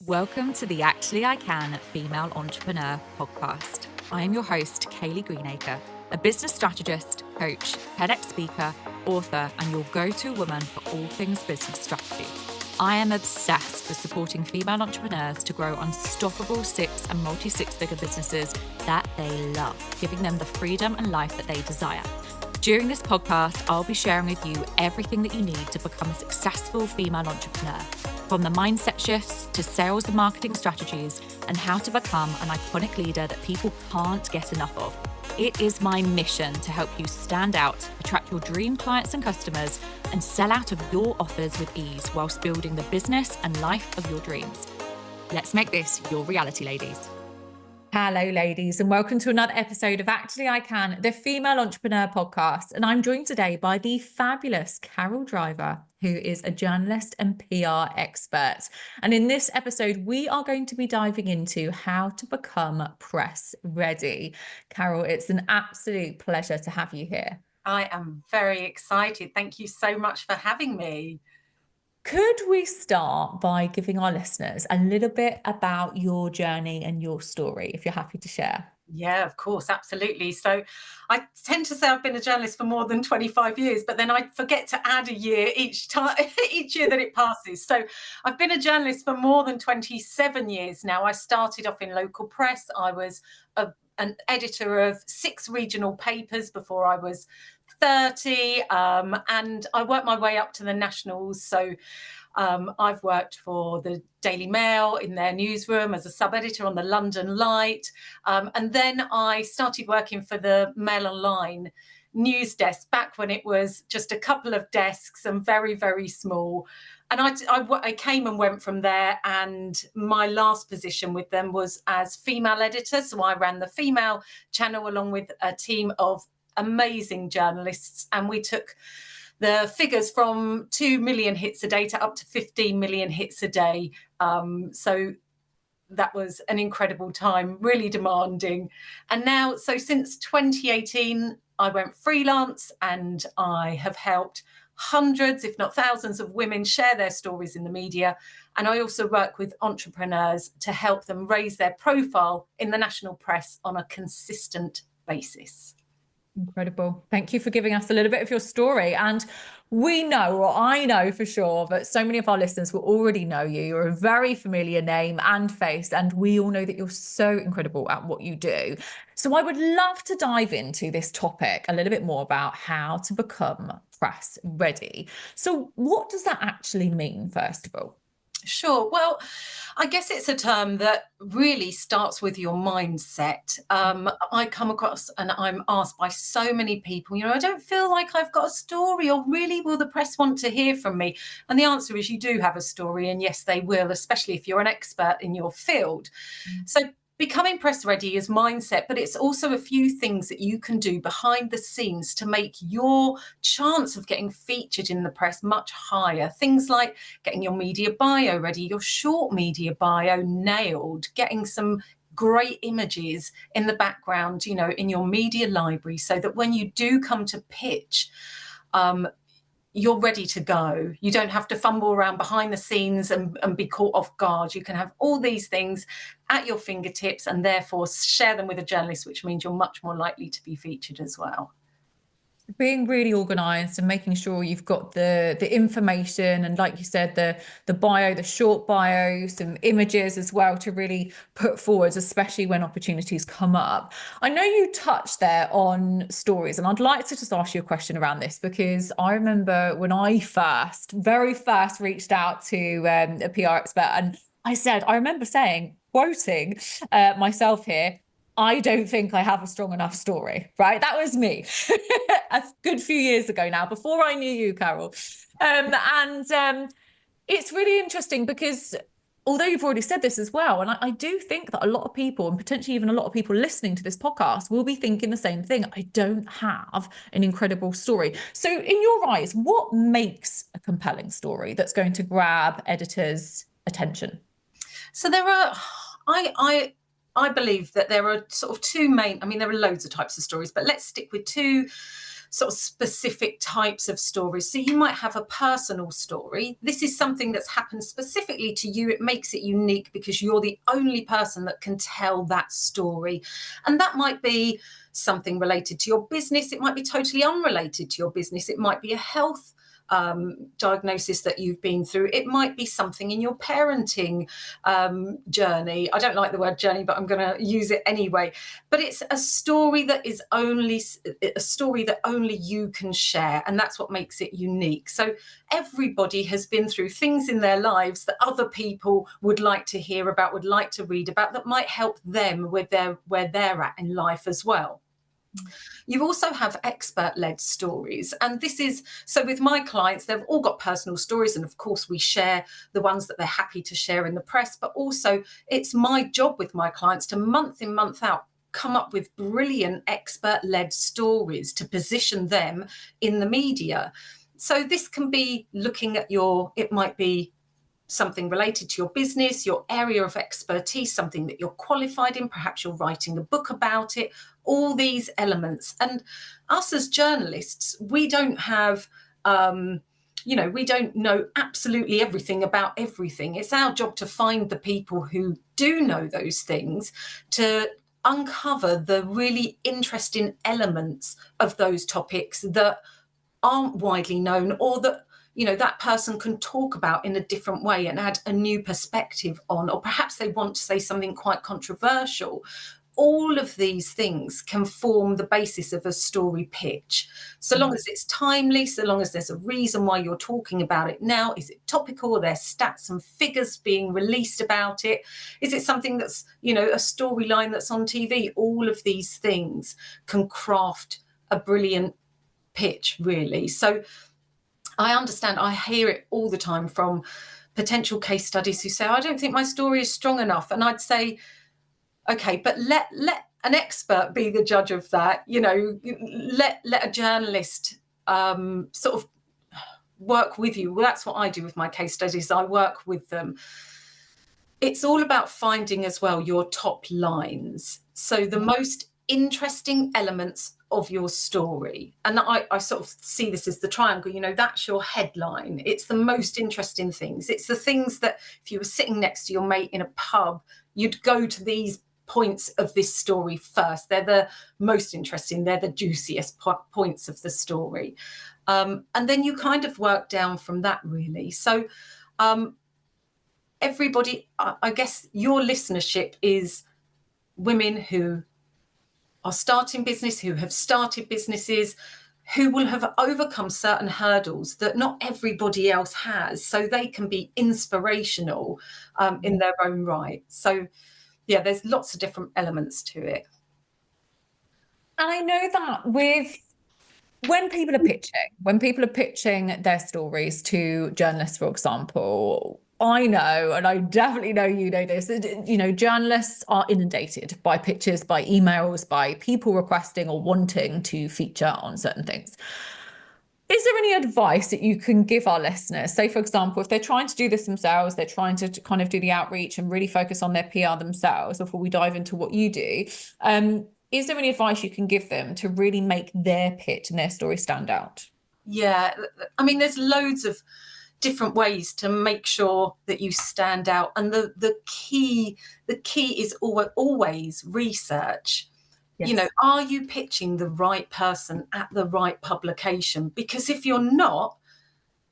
Welcome to the Actually I Can Female Entrepreneur podcast. I am your host, Kayleigh Greenacre, a business strategist, coach, TEDx speaker, author, and your go-to woman for all things business strategy. I am obsessed with supporting female entrepreneurs to grow unstoppable six and multi-six-figure businesses that they love, giving them the freedom and life that they desire. During this podcast, I'll be sharing with you everything that you need to become a successful female entrepreneur, from the mindset shifts to sales and marketing strategies, and how to become an iconic leader that people can't get enough of. It is my mission to help you stand out, attract your dream clients and customers, and sell out of your offers with ease whilst building the business and life of your dreams. Let's make this your reality, ladies. Hello, ladies, and welcome to another episode of Actually I Can, the Female Entrepreneur Podcast. And I'm joined today by the fabulous Carol Driver, who is a journalist and PR expert. And in this episode, we are going to be diving into how to become press ready. Carol, it's an absolute pleasure to have you here. I am very excited. Thank you so much for having me. Could we start by giving our listeners a little bit about your journey and your story, if you're happy to share? Yeah, of course, absolutely. So I tend to say I've been a journalist for more than 25 years, but then I forget to add a year each time, each year that it passes. So I've been a journalist for more than 27 years now. I started off in local press. I was an editor of 6 regional papers before I was 30, and I worked my way up to the nationals. So I've worked for the Daily Mail in their newsroom as a sub-editor on the London Light. And then I started working for the Mail Online news desk back when it was just a couple of desks and very, very small. And I came and went from there. And my last position with them was as female editor. So I ran the female channel along with a team of amazing journalists. And we took the figures from 2 million hits a day to up to 15 million hits a day. So that was an incredible time, really demanding. And now, so since 2018, I went freelance and I have helped hundreds, if not thousands of women share their stories in the media. And I also work with entrepreneurs to help them raise their profile in the national press on a consistent basis. Incredible. Thank you for giving us a little bit of your story. And we know, or I know for sure, that so many of our listeners will already know you. You're a very familiar name and face, and we all know that you're so incredible at what you do. So I would love to dive into this topic a little bit more about how to become press ready. So what does that actually mean, first of all? Sure. Well, I guess it's a term that really starts with your mindset. I come across and I'm asked by so many people, I don't feel like I've got a story, or really will the press want to hear from me? And the answer is you do have a story, and yes, they will, especially if you're an expert in your field. So becoming press ready is mindset, but it's also a few things that you can do behind the scenes to make your chance of getting featured in the press much higher. Things like getting your media bio ready, your short media bio nailed, getting some great images in the background, in your media library, so that when you do come to pitch, you're ready to go. You don't have to fumble around behind the scenes and be caught off guard. You can have all these things at your fingertips and therefore share them with a journalist, which means you're much more likely to be featured as well. Being really organized and making sure you've got the information, and like you said, the bio, the short bio, some images as well to really put forwards, especially when opportunities come up. I know you touched there on stories, and I'd like to just ask you a question around this, because I remember when I very first reached out to a PR expert, and I remember saying, quoting myself here, I don't think I have a strong enough story, right? That was me a good few years ago now, before I knew you, Carol. It's really interesting because although you've already said this as well, and I do think that a lot of people, and potentially even a lot of people listening to this podcast, will be thinking the same thing. I don't have an incredible story. So in your eyes, what makes a compelling story that's going to grab editors' attention? So there are, I believe that there are sort of two main, there are loads of types of stories, but let's stick with two sort of specific types of stories. So you might have a personal story. This is something that's happened specifically to you. It makes it unique because you're the only person that can tell that story. And that might be something related to your business. It might be totally unrelated to your business. It might be a health diagnosis that you've been through. It might be something in your parenting journey. I don't like the word journey, but I'm going to use it anyway. But it's a story that is only a story that only you can share, and that's what makes it unique. So everybody has been through things in their lives that other people would like to hear about, would like to read about, that might help them with where they're at in life as well. You also have expert-led stories. And this is, so with my clients, they've all got personal stories. And of course, we share the ones that they're happy to share in the press. But also, it's my job with my clients to month in, month out, come up with brilliant expert-led stories to position them in the media. So this can be looking at it might be something related to your business, your area of expertise, something that you're qualified in, perhaps you're writing a book about it, all these elements. And us as journalists, we don't have, we don't know absolutely everything about everything. It's our job to find the people who do know those things, to uncover the really interesting elements of those topics that aren't widely known, or that that person can talk about in a different way and add a new perspective on, or perhaps they want to say something quite controversial. All of these things can form the basis of a story pitch. So long as it's timely, so long as there's a reason why you're talking about it now. Is it topical? Are there stats and figures being released about it? Is it something that's, a storyline that's on TV? All of these things can craft a brilliant pitch, really. So I understand, I hear it all the time from potential case studies who say, I don't think my story is strong enough. And I'd say, okay, but let an expert be the judge of that. Let a journalist sort of work with you. Well, that's what I do with my case studies. I work with them. It's all about finding as well your top lines. So the most interesting elements of your story. And I sort of see this as the triangle, that's your headline. It's the most interesting things. It's the things that if you were sitting next to your mate in a pub, you'd go to these points of this story first. They're the most interesting. They're the juiciest points of the story. And then you kind of work down from that, really. So everybody, I guess your listenership is women who are starting business, who have started businesses, who will have overcome certain hurdles that not everybody else has, so they can be inspirational in their own right. So yeah, there's lots of different elements to it. And I know that when people are pitching their stories to journalists, for example, I know, and I definitely know you know this, journalists are inundated by pitches, by emails, by people requesting or wanting to feature on certain things. Is there any advice that you can give our listeners? Say, for example, if they're trying to do this themselves, they're trying to kind of do the outreach and really focus on their PR themselves before we dive into what you do. Is there any advice you can give them to really make their pitch and their story stand out? Yeah, I mean, there's loads of different ways to make sure that you stand out. And the key is always research. Yes. Are you pitching the right person at the right publication? Because if you're not,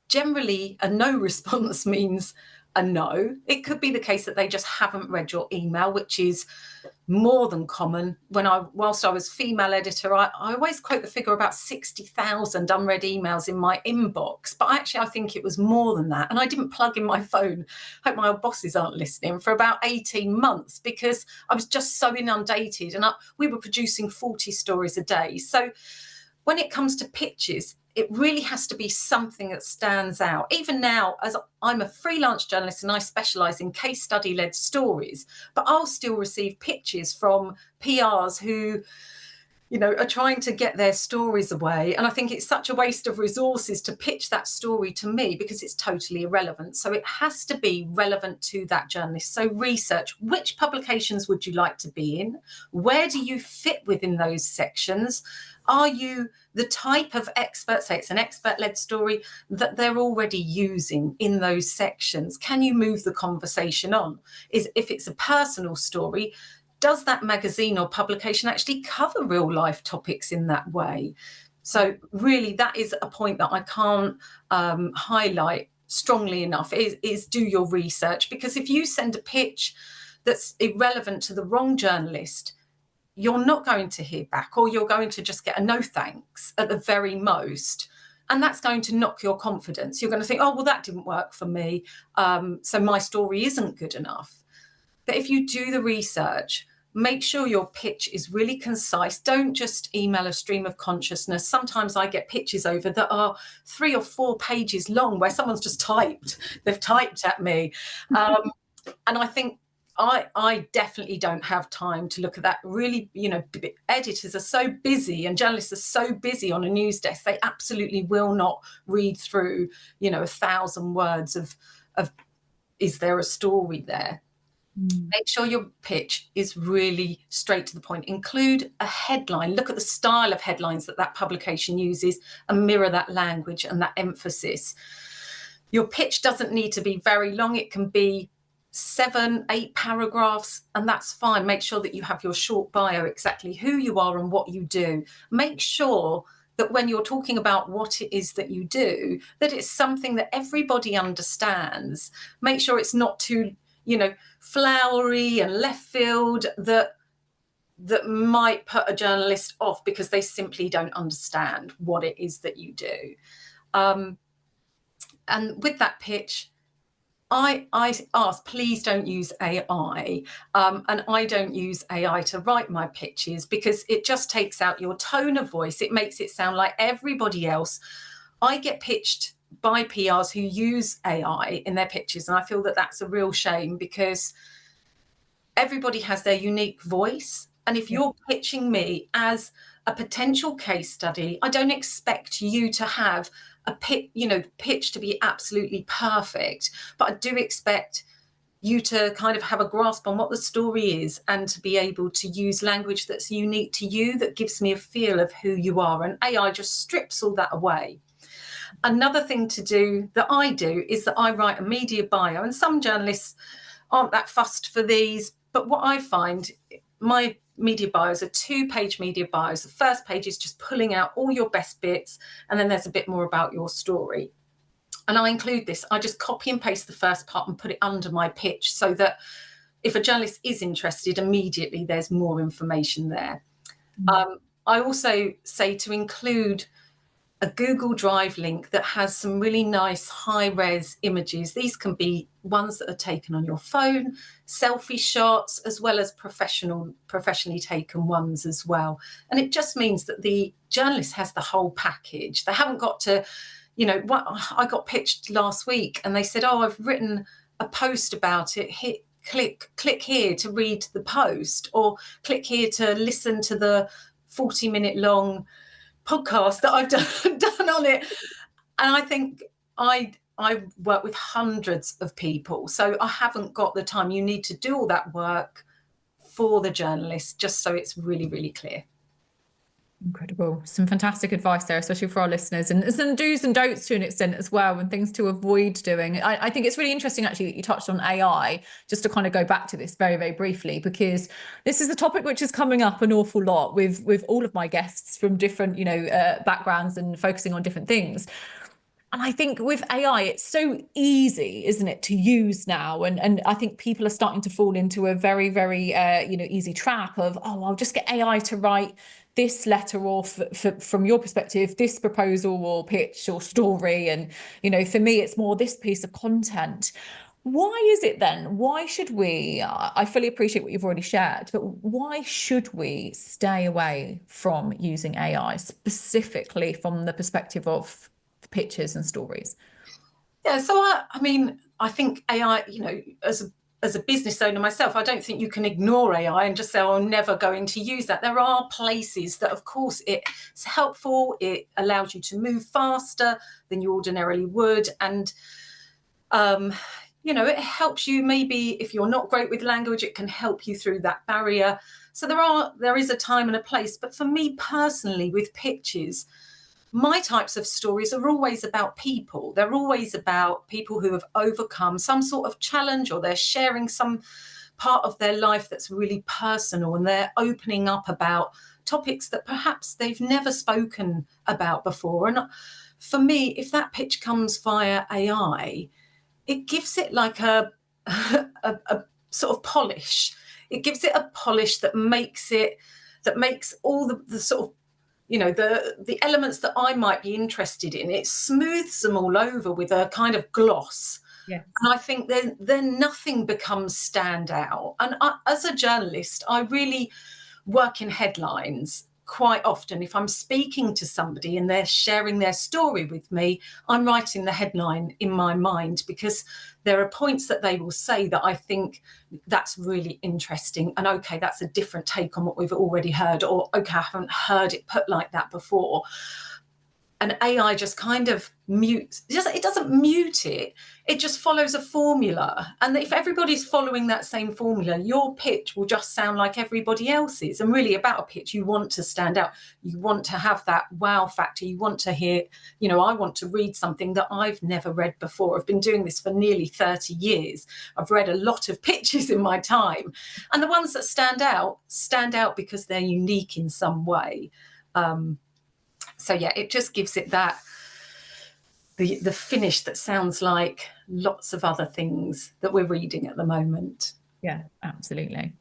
generally a no response means a no. It could be the case that they just haven't read your email, which is more than common. Whilst I was female editor, I always quote the figure about 60,000 unread emails in my inbox, but actually I think it was more than that. And I didn't plug in my phone, hope my old bosses aren't listening, for about 18 months because I was just so inundated, and we were producing 40 stories a day. So when it comes to pitches, it really has to be something that stands out. Even now, as I'm a freelance journalist and I specialise in case study-led stories, but I'll still receive pitches from PRs who are trying to get their stories away. And I think it's such a waste of resources to pitch that story to me because it's totally irrelevant. So it has to be relevant to that journalist. So research, which publications would you like to be in? Where do you fit within those sections? Are you the type of expert, say it's an expert-led story, that they're already using in those sections? Can you move the conversation on? If it's a personal story, does that magazine or publication actually cover real life topics in that way? So really, that is a point that I can't highlight strongly enough, is do your research. Because if you send a pitch that's irrelevant to the wrong journalist, you're not going to hear back, or you're going to just get a no thanks at the very most. And that's going to knock your confidence. You're going to think, oh, well, that didn't work for me, so my story isn't good enough. But if you do the research, make sure your pitch is really concise. Don't just email a stream of consciousness. Sometimes I get pitches over that are 3 or 4 pages long where someone's just typed. They've typed at me. And I think I definitely don't have time to look at that. Really, editors are so busy and journalists are so busy on a news desk. They absolutely will not read through, 1,000 words of is there a story there? Make sure your pitch is really straight to the point. Include a headline. Look at the style of headlines that publication uses and mirror that language and that emphasis. Your pitch doesn't need to be very long. It can be 7, 8 paragraphs, and that's fine. Make sure that you have your short bio, exactly who you are and what you do. Make sure that when you're talking about what it is that you do, that it's something that everybody understands. Make sure it's not too flowery and left field that might put a journalist off because they simply don't understand what it is that you do. And with that pitch, I ask, please don't use AI. And I don't use AI to write my pitches because it just takes out your tone of voice. It makes it sound like everybody else. I get pitched by PRs who use AI in their pitches, and I feel that that's a real shame because everybody has their unique voice. And if you're pitching me as a potential case study, I don't expect you to have a pitch to be absolutely perfect, but I do expect you to kind of have a grasp on what the story is and to be able to use language that's unique to you, that gives me a feel of who you are. And AI just strips all that away. Another thing to do that I do is that I write a media bio, and some journalists aren't that fussed for these, but what I find, my media bios are 2-page media bios. The first page is just pulling out all your best bits, and then there's a bit more about your story. And I include this. I just copy and paste the first part and put it under my pitch so that if a journalist is interested, immediately there's more information there. I also say to include a Google Drive link that has some really nice high-res images. These can be ones that are taken on your phone, selfie shots, as well as professionally taken ones as well. And it just means that the journalist has the whole package. They haven't got to, I got pitched last week and they said, oh, I've written a post about it. Click here to read the post, or click here to listen to the 40-minute long podcast that I've done on it. And I think I work with hundreds of people, so I haven't got the time. You need to do all that work for the journalist just so it's really, really clear. Incredible. Some fantastic advice there, especially for our listeners, and some do's and don'ts to an extent as well, and things to avoid doing. I think it's really interesting actually that you touched on AI, just to kind of go back to this very, very briefly, because this is a topic which is coming up an awful lot with all of my guests from different, backgrounds and focusing on different things. And I think with AI, it's so easy, isn't it, to use now? And I think people are starting to fall into a very, very, easy trap of, oh, I'll just get AI to write this letter, or from your perspective, this proposal or pitch or story. And, for me, it's more this piece of content. Why is it then? Why should we, I fully appreciate what you've already shared, but why should we stay away from using AI, specifically from the perspective of pitches and stories? Yeah, so I think AI, as as a business owner myself, I don't think you can ignore AI and just say, oh, I'm never going to use that. There are places that, of course, it's helpful. It allows you to move faster than you ordinarily would. And, it helps you, maybe if you're not great with language, it can help you through that barrier. So there is a time and a place. But for me personally, with pitches, my types of stories are always about people. They're always about people who have overcome some sort of challenge, or they're sharing some part of their life that's really personal, and they're opening up about topics that perhaps they've never spoken about before. And for me, if that pitch comes via AI, it gives it like a sort of polish. It gives it a polish that makes all the sort of, the elements that I might be interested in, it smooths them all over with a kind of gloss. Yeah. And I think then nothing becomes standout. And as a journalist, I really work in headlines quite often. If I'm speaking to somebody and they're sharing their story with me, I'm writing the headline in my mind, because there are points that they will say that I think that's really interesting. And okay, that's a different take on what we've already heard, or okay, I haven't heard it put like that before. And AI just kind of mutes. It doesn't mute it. It just follows a formula. And if everybody's following that same formula, your pitch will just sound like everybody else's. And really, about a pitch, you want to stand out. You want to have that wow factor. You want to hear, I want to read something that I've never read before. I've been doing this for nearly 30 years. I've read a lot of pitches in my time. And the ones that stand out because they're unique in some way. So yeah, it just gives it that the finish that sounds like lots of other things that we're reading at the moment. Yeah, absolutely.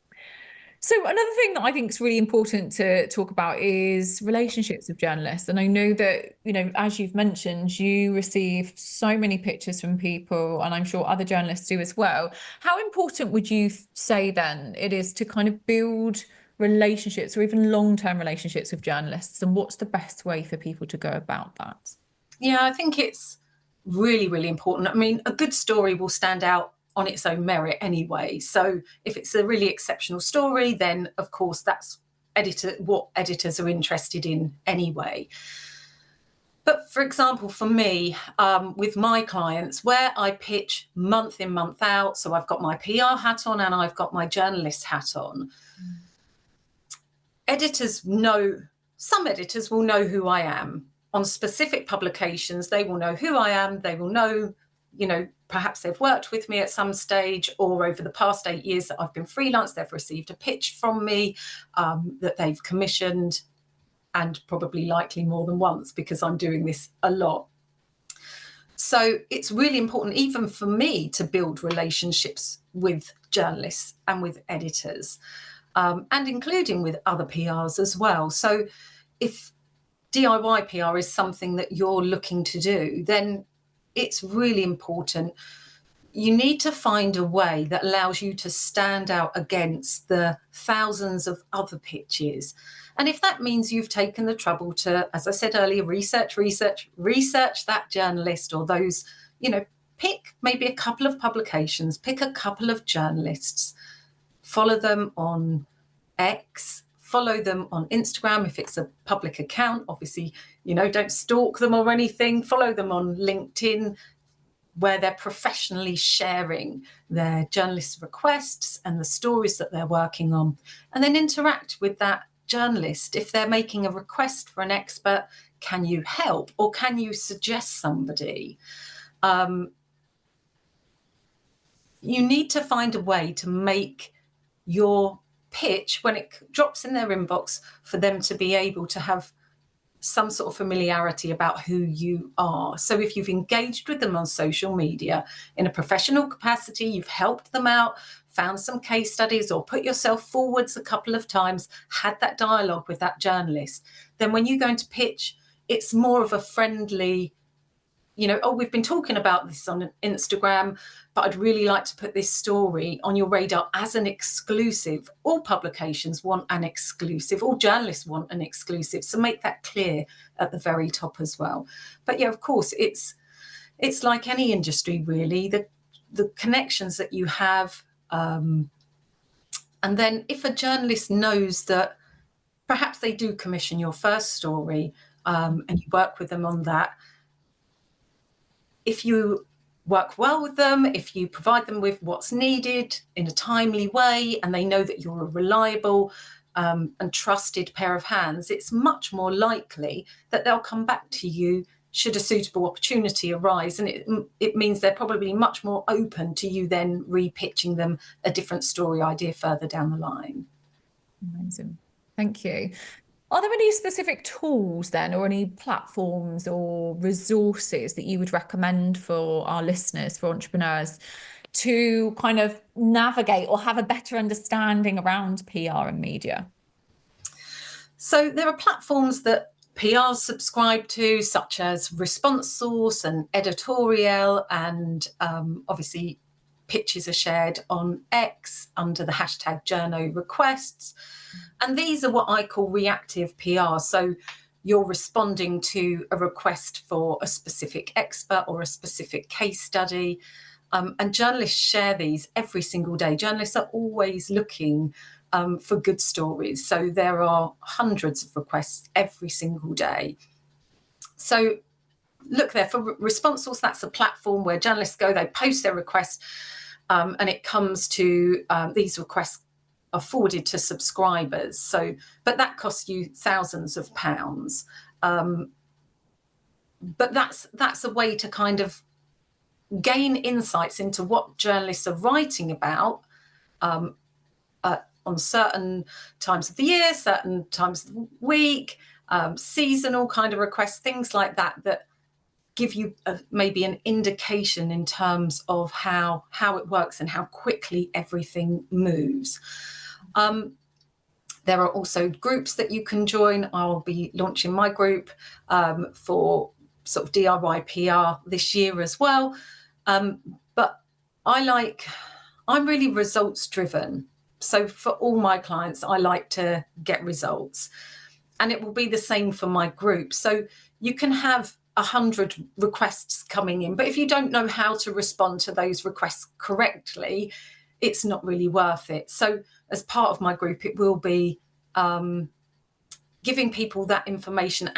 So another thing that I think is really important to talk about is relationships with journalists. And I know that, as you've mentioned, you receive so many pictures from people, and I'm sure other journalists do as well. How important would you say then it is to kind of build relationships, or even long-term relationships with journalists, and what's the best way for people to go about that? Yeah, I think it's really, really important. I mean, a good story will stand out on its own merit anyway. So if it's a really exceptional story, then of course that's what editors are interested in anyway. But for example, for me, with my clients, where I pitch month in, month out, so I've got my PR hat on and I've got my journalist hat on. Some editors will know who I am. On specific publications, they will know who I am. They will know, perhaps they've worked with me at some stage, or over the past 8 years that I've been freelance, they've received a pitch from me that they've commissioned, and probably likely more than once, because I'm doing this a lot. So it's really important, even for me, to build relationships with journalists and with editors. And including with other PRs as well. So if DIY PR is something that you're looking to do, then it's really important. You need to find a way that allows you to stand out against the thousands of other pitches. And if that means you've taken the trouble to, as I said earlier, research that journalist, or those, pick maybe a couple of publications, pick a couple of journalists, follow them on X, follow them on Instagram if it's a public account. Obviously, don't stalk them or anything. Follow them on LinkedIn, where they're professionally sharing their journalist requests and the stories that they're working on. And then interact with that journalist. If they're making a request for an expert, can you help, or can you suggest somebody? You need to find a way to make your pitch, when it drops in their inbox, for them to be able to have some sort of familiarity about who you are. So if you've engaged with them on social media in a professional capacity, you've helped them out, found some case studies, or put yourself forwards a couple of times, had that dialogue with that journalist, then when you go into pitch, it's more of a friendly, we've been talking about this on Instagram, but I'd really like to put this story on your radar as an exclusive. All publications want an exclusive. All journalists want an exclusive. So make that clear at the very top as well. But yeah, of course, it's like any industry, really. The connections that you have And then if a journalist knows that perhaps they do commission your first story, and you work with them on that, if you work well with them, if you provide them with what's needed in a timely way, and they know that you're a reliable and trusted pair of hands, it's much more likely that they'll come back to you should a suitable opportunity arise. And it means they're probably much more open to you then repitching them a different story idea further down the line. Amazing. Thank you. Are there any specific tools then, or any platforms or resources that you would recommend for our listeners, for entrepreneurs, to kind of navigate or have a better understanding around PR and media? So there are platforms that PRs subscribe to, such as Response Source and Editorial, and obviously pitches are shared on X under the hashtag Journo requests. And these are what I call reactive PR. So you're responding to a request for a specific expert or a specific case study. And journalists share these every single day. Journalists are always looking for good stories. So there are hundreds of requests every single day. So look there for Response Source. That's a platform where journalists go, they post their requests, and it comes to these requests are forwarded to subscribers. So, but that costs you thousands of pounds. But that's a way to kind of gain insights into what journalists are writing about on certain times of the year, certain times of the week, seasonal kind of requests, things like that, that give you maybe an indication in terms of how it works and how quickly everything moves. There are also groups that you can join. I'll be launching my group for sort of DIY PR this year as well. But I'm really results driven. So for all my clients, I like to get results, and it will be the same for my group. So you can have 100 requests coming in, but if you don't know how to respond to those requests correctly, it's not really worth it. So as part of my group, it will be giving people that information,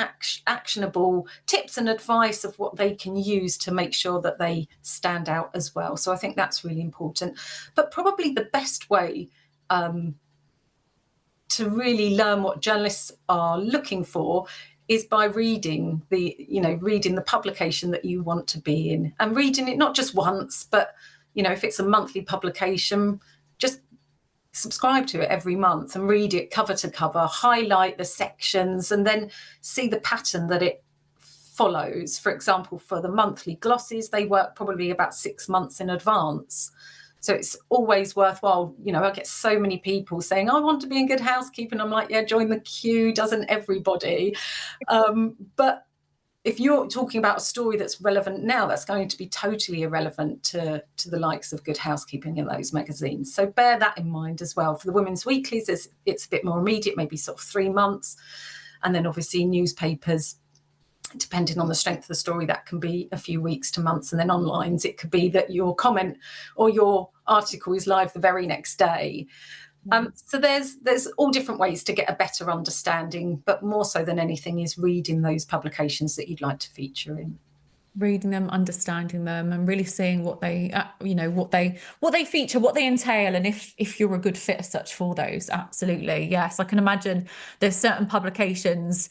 actionable tips and advice of what they can use to make sure that they stand out as well. So I think that's really important. But probably the best way to really learn what journalists are looking for is by reading the publication that you want to be in, and reading it not just once, but if it's a monthly publication, just subscribe to it every month and read it cover to cover, highlight the sections, and then see the pattern that it follows. For example, for the monthly glosses, they work probably about 6 months in advance. So it's always worthwhile. I get so many people saying, I want to be in good housekeeping. I'm like, yeah, join the queue. Doesn't everybody? But if you're talking about a story that's relevant now, that's going to be totally irrelevant to the likes of Good Housekeeping in those magazines. So bear that in mind as well. For the women's weeklies, it's a bit more immediate, maybe sort of 3 months. And then obviously newspapers, depending on the strength of the story, that can be a few weeks to months. And then online, it could be that your comment or your article is live the very next day. So there's all different ways to get a better understanding, but more so than anything is reading those publications that you'd like to feature in. Reading them, understanding them, and really seeing what they what they feature, what they entail, and if you're a good fit as such for those. Absolutely, yes. I can imagine there's certain publications,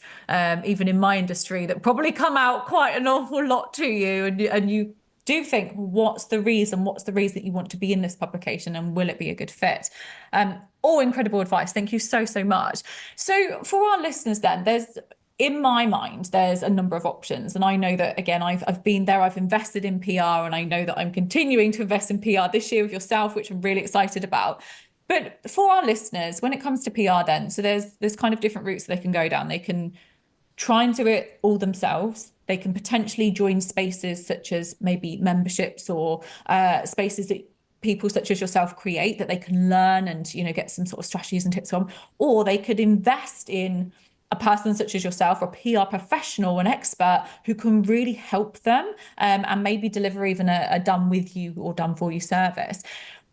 even in my industry, that probably come out quite an awful lot to you, and you do think, what's the reason that you want to be in this publication, and will it be a good fit? All incredible advice. Thank you so much. So for our listeners then, in my mind, there's a number of options. And I know that, again, I've been there, I've invested in PR, and I know that I'm continuing to invest in PR this year with yourself, which I'm really excited about. But for our listeners, when it comes to PR then, so there's kind of different routes they can go down. They can try and do it all themselves. They can potentially join spaces such as maybe memberships or spaces that people such as yourself create, that they can learn and get some sort of strategies and tips from. Or they could invest in a person such as yourself, or a PR professional, an expert who can really help them and maybe deliver even a done with you or done for you service.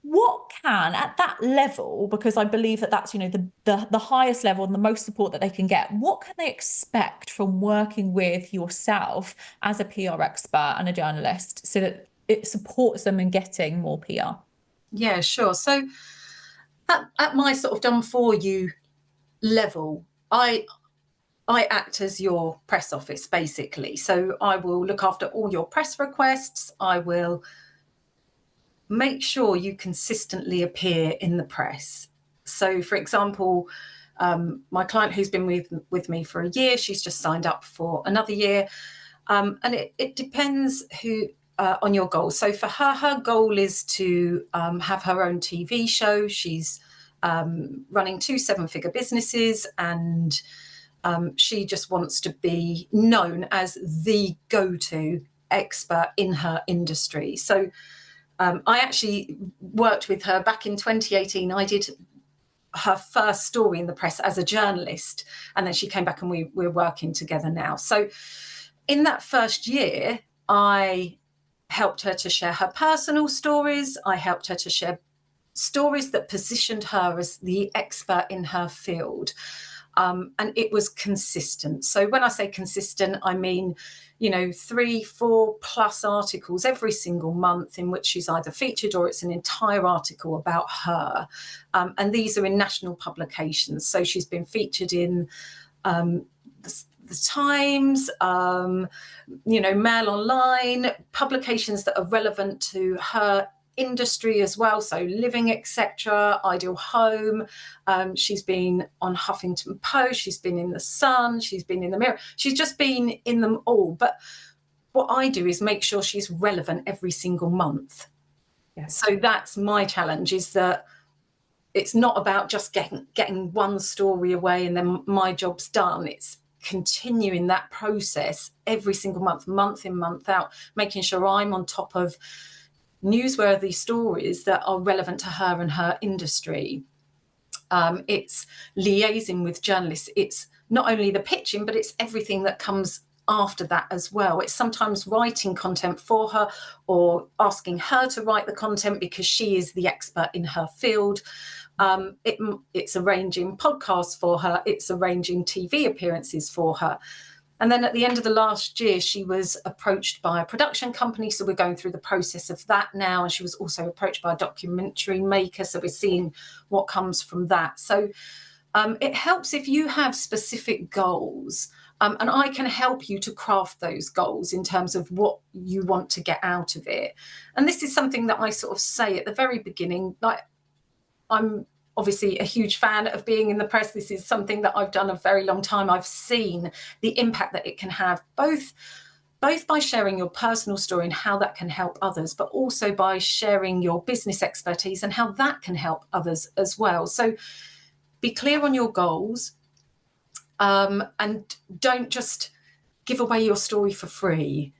what can, at that level, because I believe that that's, you know, the highest level and the most support that they can get, what can they expect from working with yourself as a PR expert and a journalist so that it supports them in getting more PR? Yeah, sure. So at my sort of done for you level, I act as your press office, basically. So I will look after all your press requests. I will make sure you consistently appear in the press. So, for example, my client who's been with me for a year, she's just signed up for another year. And it depends on your goals. So for her goal is to have her own TV show. She's running 2 7-figure businesses, and she just wants to be known as the go-to expert in her industry. So I actually worked with her back in 2018. I did her first story in the press as a journalist, and then she came back and we're working together now. So in that first year, I helped her to share her personal stories. I helped her to share stories that positioned her as the expert in her field. And it was consistent. So when I say consistent, I mean, 3, 4 plus articles every single month in which she's either featured or it's an entire article about her. And these are in national publications. So she's been featured in the Times, Mail Online, publications that are relevant to her industry as well, so Living, etc., Ideal Home. She's been on Huffington Post, she's been in The Sun, she's been in the Mirror, she's just been in them all. But what I do is make sure she's relevant every single month. Yes. So that's my challenge, is that it's not about just getting one story away and then my job's done. It's continuing that process every single month in, month out, making sure I'm on top of newsworthy stories that are relevant to her and her industry. It's liaising with journalists. It's not only the pitching, but it's everything that comes after that as well. It's sometimes writing content for her or asking her to write the content because she is the expert in her field. It's arranging podcasts for her. It's arranging TV appearances for her. And then at the end of the last year, she was approached by a production company. So we're going through the process of that now. And she was also approached by a documentary maker. So we're seeing what comes from that. So it helps if you have specific goals. And I can help you to craft those goals in terms of what you want to get out of it. And this is something that I sort of say at the very beginning, like, I'm obviously a huge fan of being in the press. This is something that I've done a very long time. I've seen the impact that it can have, both by sharing your personal story and how that can help others, but also by sharing your business expertise and how that can help others as well. So be clear on your goals, and don't just give away your story for free.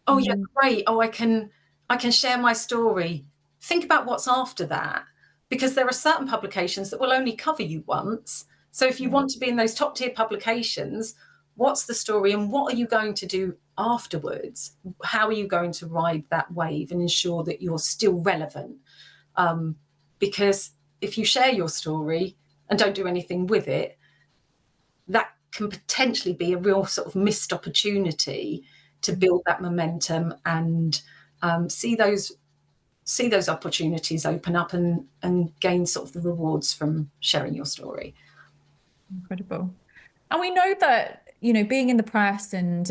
Oh, yeah, great. Oh, I can share my story. Think about what's after that. Because there are certain publications that will only cover you once. So if you want to be in those top tier publications, what's the story and what are you going to do afterwards? How are you going to ride that wave and ensure that you're still relevant? Because if you share your story and don't do anything with it, that can potentially be a real sort of missed opportunity to build that momentum and see those opportunities open up and gain sort of the rewards from sharing your story. Incredible. And we know that, being in the press and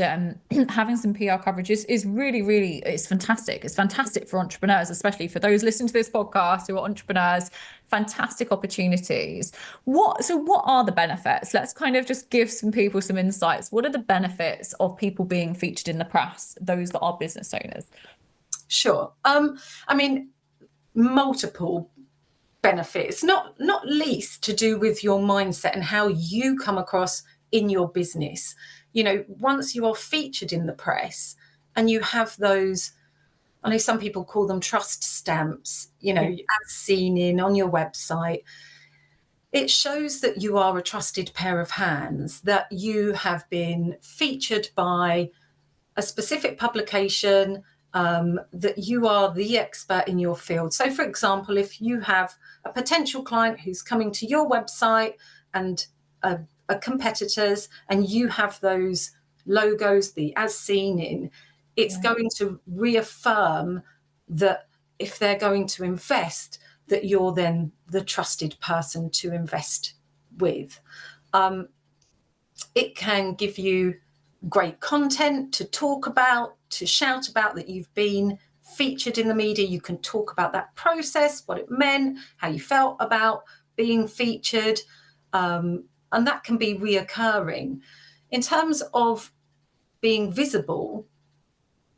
having some PR coverage is really, really, it's fantastic. It's fantastic for entrepreneurs, especially for those listening to this podcast who are entrepreneurs. Fantastic opportunities. What are the benefits? Let's kind of just give some people some insights. What are the benefits of people being featured in the press, those that are business owners? Sure. I mean, multiple benefits, not least to do with your mindset and how you come across in your business. Once you are featured in the press and you have those, I know some people call them trust stamps, as seen in on your website, it shows that you are a trusted pair of hands, that you have been featured by a specific publication, that you are the expert in your field. So, for example, if you have a potential client who's coming to your website and a competitors, and you have those logos, the as seen in, it's going to reaffirm that if they're going to invest, that you're then the trusted person to invest with. It can give you great content to talk about, to shout about, that you've been featured in the media. You can talk about that process, what it meant, how you felt about being featured, and that can be reoccurring. In terms of being visible,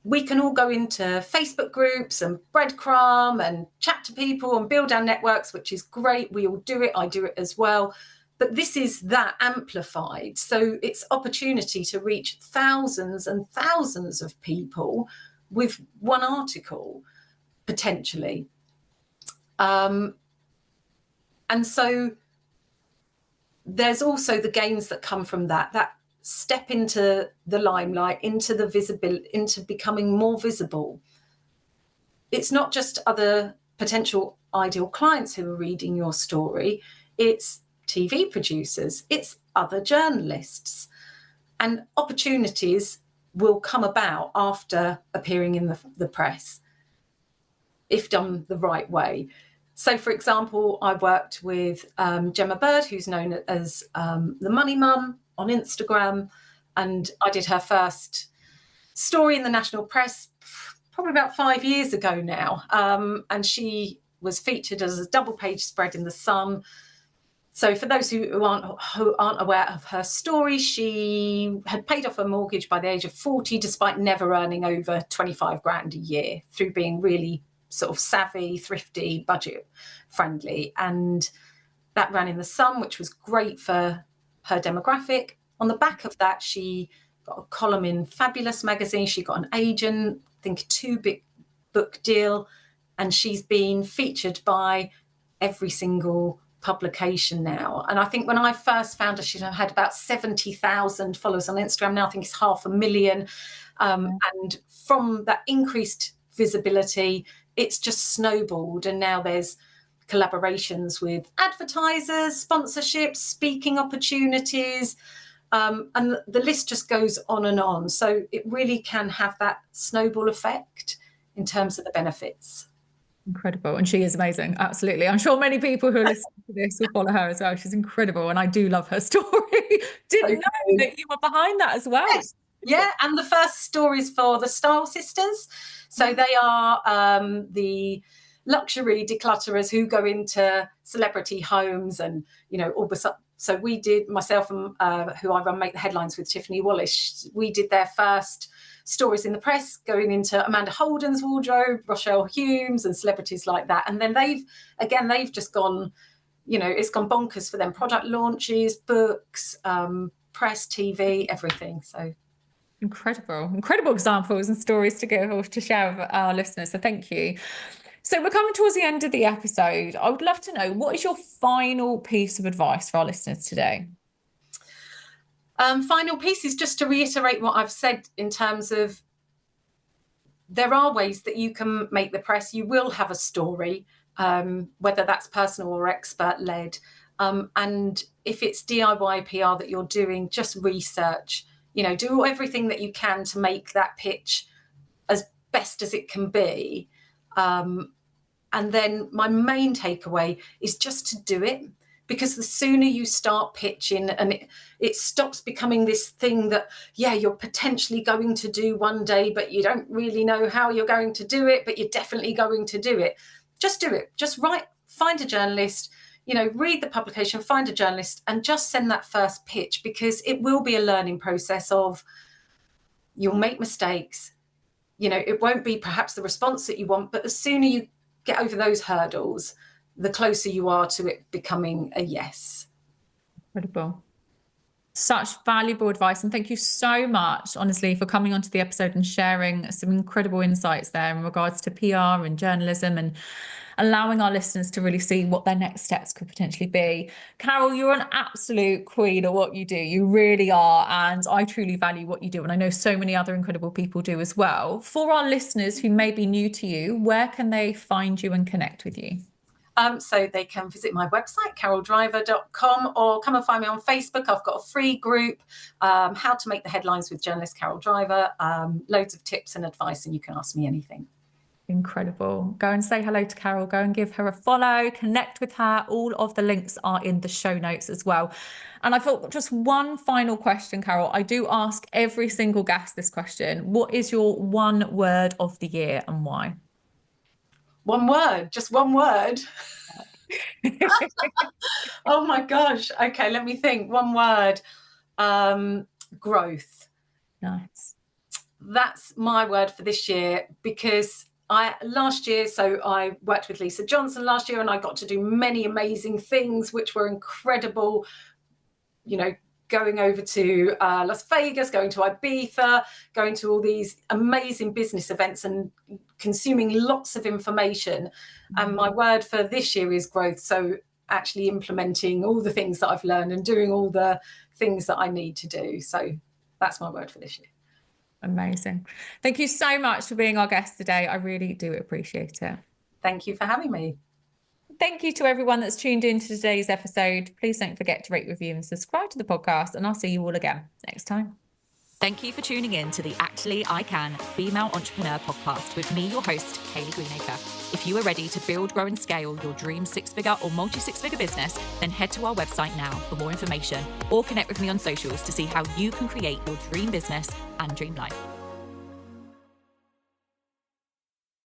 we can all go into Facebook groups and breadcrumb and chat to people and build our networks, which is great. We all do it. I do it as well. But this is that amplified. So it's opportunity to reach thousands and thousands of people with one article, potentially. And so there's also the gains that come from that step into the limelight, into the visibility, into becoming more visible. It's not just other potential ideal clients who are reading your story. It's TV producers, it's other journalists, and opportunities will come about after appearing in the press if done the right way. So, for example, I worked with Gemma Bird, who's known as the Money Mum on Instagram, and I did her first story in the national press probably about 5 years ago now, and she was featured as a double page spread in The Sun. So for those who aren't aware of her story, she had paid off her mortgage by the age of 40, despite never earning over 25 grand a year, through being really sort of savvy, thrifty, budget friendly. And that ran in The Sun, which was great for her demographic. On the back of that, she got a column in Fabulous magazine. She got an agent, I think a 2-big book deal, and she's been featured by every single publication now. And I think when I first found her, she had about 70,000 followers on Instagram. Now I think it's 500,000. And from that increased visibility, it's just snowballed. And now there's collaborations with advertisers, sponsorships, speaking opportunities, and the list just goes on and on. So it really can have that snowball effect in terms of the benefits. Incredible. And she is amazing. Absolutely. I'm sure many people who are listening to this will follow her as well. She's incredible. And I do love her story. Didn't know that you were behind that as well. Yes. Yeah. And the first stories for the Style Sisters. So they are the luxury declutterers who go into celebrity homes and, you know, all the so we did, myself and who I run Make the Headlines with, Tiffany Wallace, we did their first stories in the press, going into Amanda Holden's wardrobe, Rochelle Humes, and celebrities like that. And then they've just gone, you know, it's gone bonkers for them. Product launches, books, press, TV, everything. So incredible examples and stories to give or to share with our listeners. So thank you. So we're coming towards the end of the episode. I would love to know, what is your final piece of advice for our listeners today? Final piece is just to reiterate what I've said in terms of there are ways that you can make the press. You will have a story, whether that's personal or expert-led. And if it's DIY PR that you're doing, just research. You know, do everything that you can to make that pitch as best as it can be. And then my main takeaway is just to do it, because the sooner you start pitching and it stops becoming this thing that, yeah, you're potentially going to do one day, but you don't really know how you're going to do it, but you're definitely going to do it. Just do it. Just find a journalist, you know, read the publication, find a journalist, and just send that first pitch, because it will be a learning process of, you'll make mistakes. You know, it won't be perhaps the response that you want, but the sooner you get over those hurdles, the closer you are to it becoming a yes. Incredible. Such valuable advice. And thank you so much, honestly, for coming onto the episode and sharing some incredible insights there in regards to PR and journalism, and allowing our listeners to really see what their next steps could potentially be. Carol, you're an absolute queen at what you do. You really are. And I truly value what you do. And I know so many other incredible people do as well. For our listeners who may be new to you, where can they find you and connect with you? So they can visit my website, caroldriver.com, or come and find me on Facebook. I've got a free group, How to Make the Headlines with Journalist Carol Driver, loads of tips and advice, and you can ask me anything. Incredible. Go and say hello to Carol. Go and give her a follow, connect with her. All of the links are in the show notes as well. And I thought just one final question, Carol. I do ask every single guest this question. What is your one word of the year and why? One word, just one word. Oh my gosh. Okay, let me think. One word. Growth. Nice. That's my word for this year, because last year, so I worked with Lisa Johnson last year, and I got to do many amazing things which were incredible, going over to Las Vegas, going to Ibiza, going to all these amazing business events and consuming lots of information. And my word for this year is growth. So actually implementing all the things that I've learned and doing all the things that I need to do. So that's my word for this year. Amazing. Thank you so much for being our guest today. I really do appreciate it. Thank you for having me. Thank you to everyone that's tuned in to today's episode. Please don't forget to rate, review, and subscribe to the podcast, and I'll see you all again next time. Thank you for tuning in to the Actually I Can Female Entrepreneur podcast with me, your host, Kayleigh Greenacre. If you are ready to build, grow, and scale your dream six-figure or multi-six-figure business, then head to our website now for more information, or connect with me on socials to see how you can create your dream business and dream life.